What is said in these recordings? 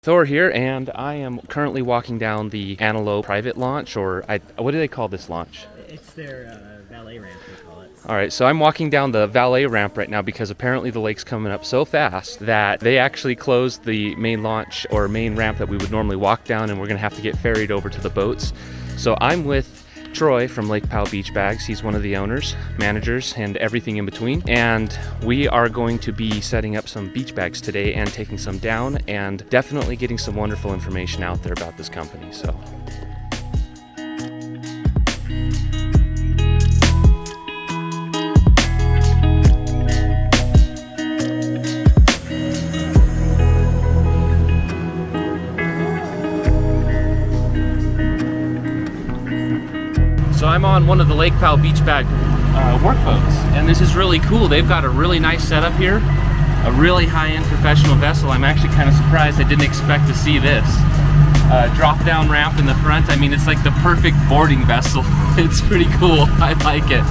Thor here, and I am currently walking down the Antelope private launch, or what do they call this launch? It's their valet ramp, they call it. All right, so I'm walking down the valet ramp right now because apparently the lake's coming up so fast that they actually closed the main launch or main ramp that we would normally walk down, and we're gonna have to get ferried over to the boats. So I'm with Troy from Lake Powell Beach Bags. He's one of the owners, managers, and everything in between. And we are going to be setting up some beach bags today and taking some down and definitely getting some wonderful information out there about this company. So I'm on one of the Lake Powell Beach Bag work boats, and this is really cool. They've got a really nice setup here, a really high-end professional vessel. I'm actually kind of surprised. I didn't expect to see this. Drop-down ramp in the front. I mean, it's like the perfect boarding vessel. It's pretty cool. I like it.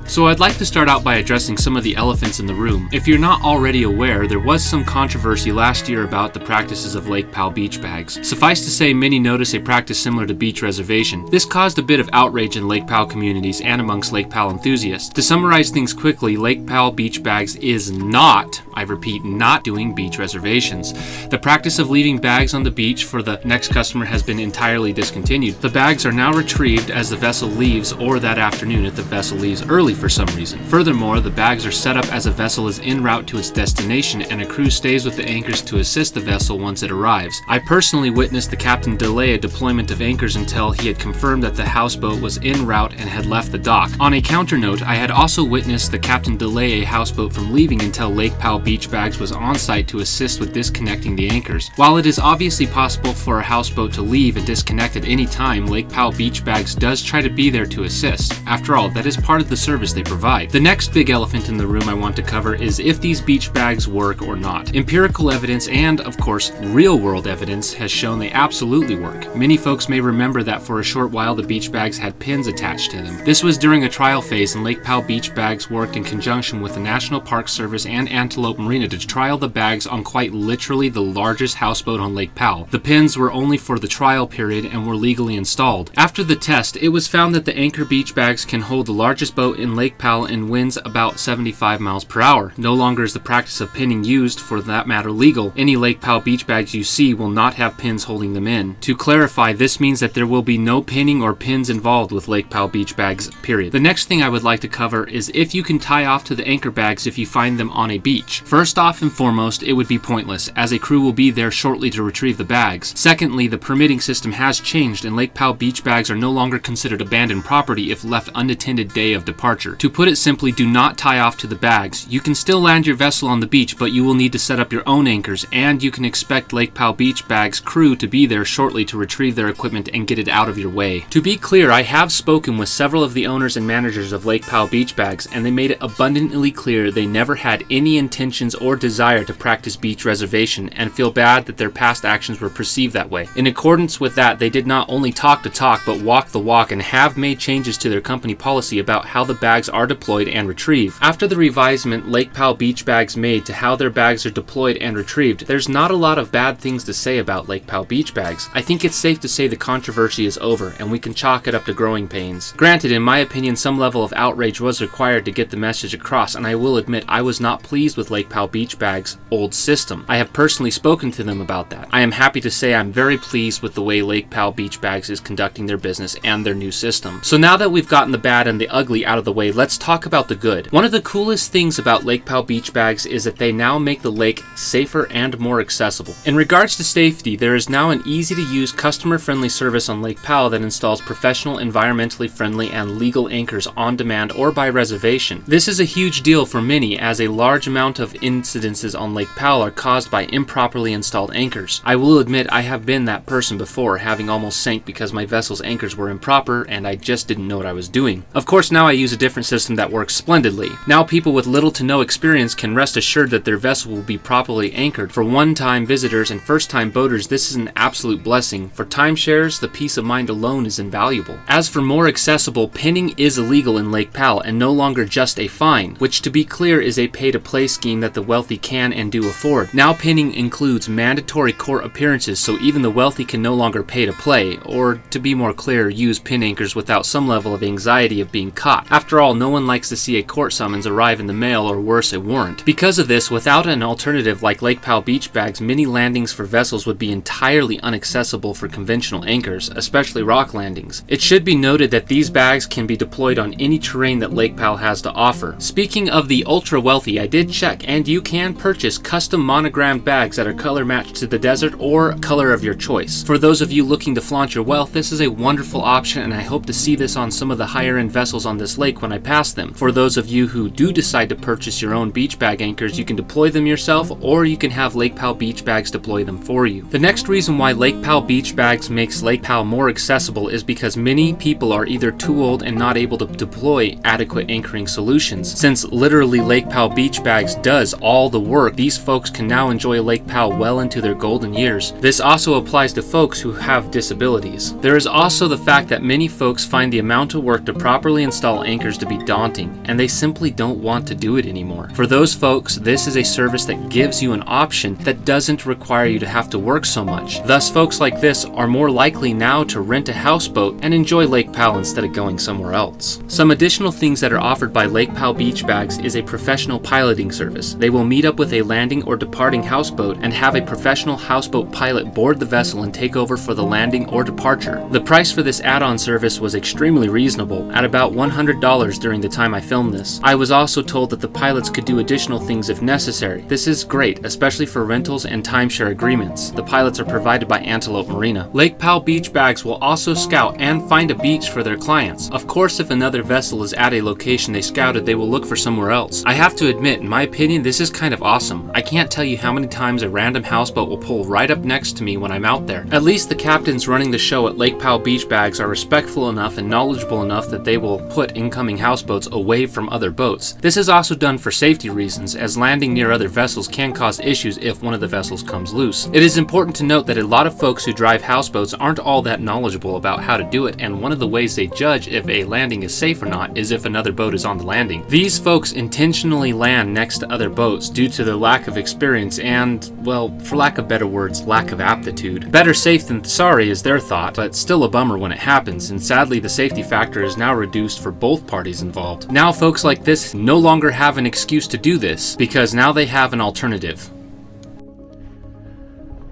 So I'd like to start out by addressing some of the elephants in the room. If you're not already aware, there was some controversy last year about the practices of Lake Powell Beach Bags. Suffice to say, many notice a practice similar to beach reservation. This caused a bit of outrage in Lake Powell communities and amongst Lake Powell enthusiasts. To summarize things quickly, Lake Powell Beach Bags is not, I repeat, not doing beach reservations. The practice of leaving bags on the beach for the next customer has been entirely discontinued. The bags are now retrieved as the vessel leaves or that afternoon if the vessel leaves early for some reason. Furthermore, the bags are set up as a vessel is en route to its destination and a crew stays with the anchors to assist the vessel once it arrives. I personally witnessed the captain delay a deployment of anchors until he had confirmed that the houseboat was en route and had left the dock. On a counter note, I had also witnessed the captain delay a houseboat from leaving until Lake Powell Beach Bags was on site to assist with disconnecting the anchors. While it is obviously possible for a houseboat to leave and disconnect at any time, Lake Powell Beach Bags does try to be there to assist. After all, that is part of the service they provide. The next big elephant in the room I want to cover is if these beach bags work or not. Empirical evidence and, of course, real-world evidence has shown they absolutely work. Many folks may remember that for a short while the beach bags had pins attached to them. This was during a trial phase, and Lake Powell Beach Bags worked in conjunction with the National Park Service and Antelope Marina to trial the bags on quite literally the largest houseboat on Lake Powell. The pins were only for the trial period and were legally installed. After the test, it was found that the anchor beach bags can hold the largest boat in Lake Powell in winds about 75 miles per hour. No longer is the practice of pinning used, for that matter legal. Any Lake Powell beach bags you see will not have pins holding them in. To clarify, this means that there will be no pinning or pins involved with Lake Powell beach bags, period. The next thing I would like to cover is if you can tie off to the anchor bags if you find them on a beach. First off and foremost, it would be pointless, as a crew will be there shortly to retrieve the bags. Secondly, the permitting system has changed and Lake Powell beach bags are no longer considered abandoned property if left unattended day of departure. To put it simply, do not tie off to the bags. You can still land your vessel on the beach, but you will need to set up your own anchors, and you can expect Lake Powell Beach Bags crew to be there shortly to retrieve their equipment and get it out of your way. To be clear, I have spoken with several of the owners and managers of Lake Powell Beach Bags, and they made it abundantly clear they never had any intentions or desire to practice beach reservation and feel bad that their past actions were perceived that way. In accordance with that, they did not only talk the talk, but walk the walk and have made changes to their company policy about how the bags are deployed and retrieved. After the revisement Lake Powell Beach Bags made to how their bags are deployed and retrieved, there's not a lot of bad things to say about Lake Powell Beach Bags. I think it's safe to say the controversy is over and we can chalk it up to growing pains. Granted, in my opinion, some level of outrage was required to get the message across, and I will admit I was not pleased with Lake Powell Beach Bags' old system. I have personally spoken to them about that. I am happy to say I'm very pleased with the way Lake Powell Beach Bags is conducting their business and their new system. So now that we've gotten the bad and the ugly out of the way, let's talk about the good. One of the coolest things about Lake Powell Beach Bags is that they now make the lake safer and more accessible. In regards to safety, there is now an easy-to-use, customer-friendly service on Lake Powell that installs professional, environmentally friendly, and legal anchors on demand or by reservation. This is a huge deal for many, as a large amount of incidences on Lake Powell are caused by improperly installed anchors. I will admit I have been that person before, having almost sank because my vessel's anchors were improper and I just didn't know what I was doing. Of course, now I use a different different system that works splendidly. Now people with little to no experience can rest assured that their vessel will be properly anchored. For one-time visitors and first-time boaters, this is an absolute blessing. For timeshares, the peace of mind alone is invaluable. As for more accessible, pinning is illegal in Lake Powell and no longer just a fine, which to be clear is a pay-to-play scheme that the wealthy can and do afford. Now pinning includes mandatory court appearances, so even the wealthy can no longer pay to play, or to be more clear, use pin anchors without some level of anxiety of being caught. After all, no one likes to see a court summons arrive in the mail, or worse, a warrant. Because of this, without an alternative like Lake Powell Beach Bags, many landings for vessels would be entirely inaccessible for conventional anchors, especially rock landings. It should be noted that these bags can be deployed on any terrain that Lake Powell has to offer. Speaking of the ultra wealthy, I did check, and you can purchase custom monogrammed bags that are color matched to the desert or color of your choice. For those of you looking to flaunt your wealth, this is a wonderful option, and I hope to see this on some of the higher end vessels on this lake when I pass them. For those of you who do decide to purchase your own beach bag anchors, you can deploy them yourself, or you can have Lake Powell Beach Bags deploy them for you. The next reason why Lake Powell Beach Bags makes Lake Powell more accessible is because many people are either too old and not able to deploy adequate anchoring solutions. Since literally Lake Powell Beach Bags does all the work, these folks can now enjoy Lake Powell well into their golden years. This also applies to folks who have disabilities. There is also the fact that many folks find the amount of work to properly install anchors to be daunting, and they simply don't want to do it anymore. For those folks, this is a service that gives you an option that doesn't require you to have to work so much. Thus, folks like this are more likely now to rent a houseboat and enjoy Lake Powell instead of going somewhere else. Some additional things that are offered by Lake Powell Beach Bags is a professional piloting service. They will meet up with a landing or departing houseboat and have a professional houseboat pilot board the vessel and take over for the landing or departure. The price for this add-on service was extremely reasonable, at about $100 during the time I filmed this. I was also told that the pilots could do additional things if necessary. This is great, especially for rentals and timeshare agreements. The pilots are provided by Antelope Marina. Lake Powell Beach Bags will also scout and find a beach for their clients. Of course, if another vessel is at a location they scouted, they will look for somewhere else. I have to admit, in my opinion, this is kind of awesome. I can't tell you how many times a random houseboat will pull right up next to me when I'm out there. At least the captains running the show at Lake Powell Beach Bags are respectful enough and knowledgeable enough that they will put incoming houseboats away from other boats. This is also done for safety reasons, as landing near other vessels can cause issues if one of the vessels comes loose. It is important to note that a lot of folks who drive houseboats aren't all that knowledgeable about how to do it, and one of the ways they judge if a landing is safe or not is if another boat is on the landing. These folks intentionally land next to other boats due to their lack of experience and, well, for lack of better words, lack of aptitude. Better safe than sorry is their thought, but still a bummer when it happens, and sadly the safety factor is now reduced for both parties involved. Now folks like this no longer have an excuse to do this, because now they have an alternative.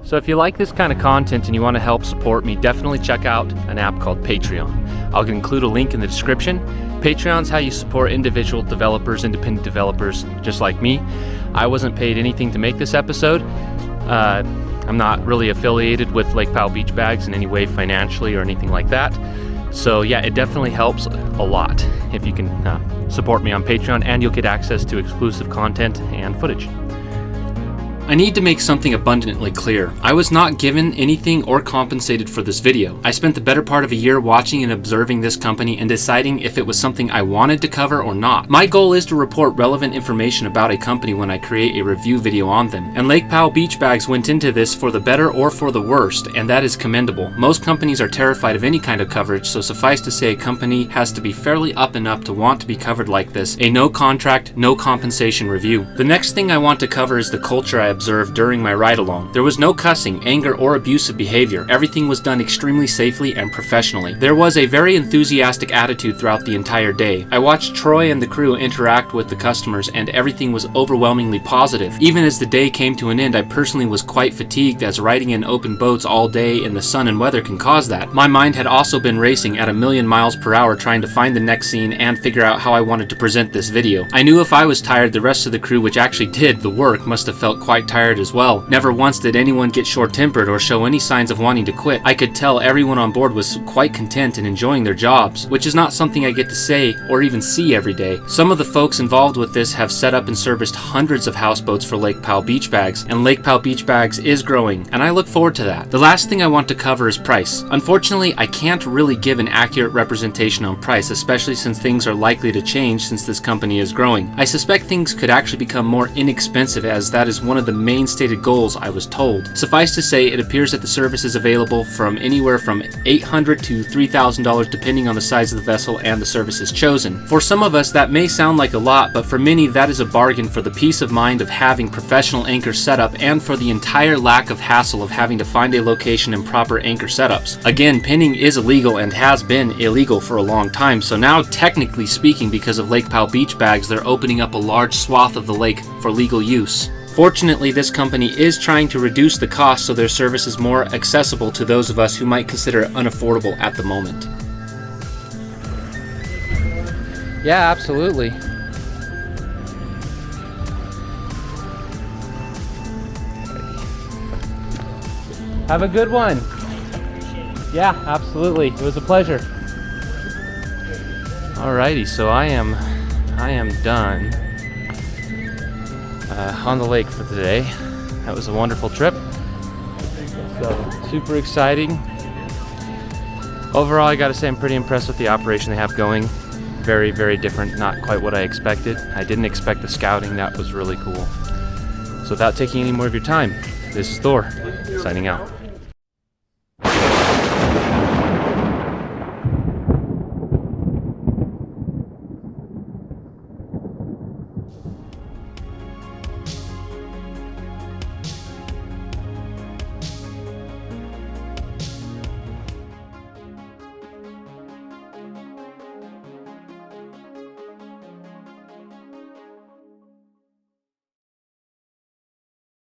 So if you like this kind of content and you want to help support me, definitely check out an app called Patreon. I'll include a link in the description. Patreon's how you support individual developers, independent developers just like me. I wasn't paid anything to make this episode. I'm not really affiliated with Lake Powell Beach Bags in any way financially or anything like that. So yeah, it definitely helps a lot if you can support me on Patreon, and you'll get access to exclusive content and footage. I need to make something abundantly clear. I was not given anything or compensated for this video. I spent the better part of a year watching and observing this company and deciding if it was something I wanted to cover or not. My goal is to report relevant information about a company when I create a review video on them. And Lake Powell Beach Bags went into this for the better or for the worst, and that is commendable. Most companies are terrified of any kind of coverage, so suffice to say a company has to be fairly up and up to want to be covered like this. A no contract, no compensation review. The next thing I want to cover is the culture I observed during my ride-along. There was no cussing, anger, or abusive behavior. Everything was done extremely safely and professionally. There was a very enthusiastic attitude throughout the entire day. I watched Troy and the crew interact with the customers, and everything was overwhelmingly positive. Even as the day came to an end, I personally was quite fatigued, as riding in open boats all day in the sun and weather can cause that. My mind had also been racing at 1,000,000 miles per hour trying to find the next scene and figure out how I wanted to present this video. I knew if I was tired, the rest of the crew, which actually did the work, must have felt quite quite tired as well. Never once did anyone get short-tempered or show any signs of wanting to quit. I could tell everyone on board was quite content and enjoying their jobs, which is not something I get to say or even see every day. Some of the folks involved with this have set up and serviced hundreds of houseboats for Lake Powell Beach Bags, and Lake Powell Beach Bags is growing, and I look forward to that. The last thing I want to cover is price. Unfortunately, I can't really give an accurate representation on price, especially since things are likely to change since this company is growing. I suspect things could actually become more inexpensive, as that is one of the main stated goals I was told. Suffice to say, it appears that the service is available from anywhere from $800 to $3,000 depending on the size of the vessel and the services chosen. For some of us that may sound like a lot, but for many that is a bargain for the peace of mind of having professional anchor setup and for the entire lack of hassle of having to find a location and proper anchor setups. Again, pinning is illegal and has been illegal for a long time, so now technically speaking, because of Lake Powell Beach Bags, they're opening up a large swath of the lake for legal use. Fortunately, this company is trying to reduce the cost so their service is more accessible to those of us who might consider it unaffordable at the moment. Yeah, absolutely. Have a good one. Yeah, absolutely. It was a pleasure. Alrighty, so I am done on the lake for today. That was a wonderful trip. So super exciting. Overall, I gotta say I'm pretty impressed with the operation they have going. Very, very different, not quite what I expected. I didn't expect the scouting, that was really cool. So without taking any more of your time, this is Thor, signing out.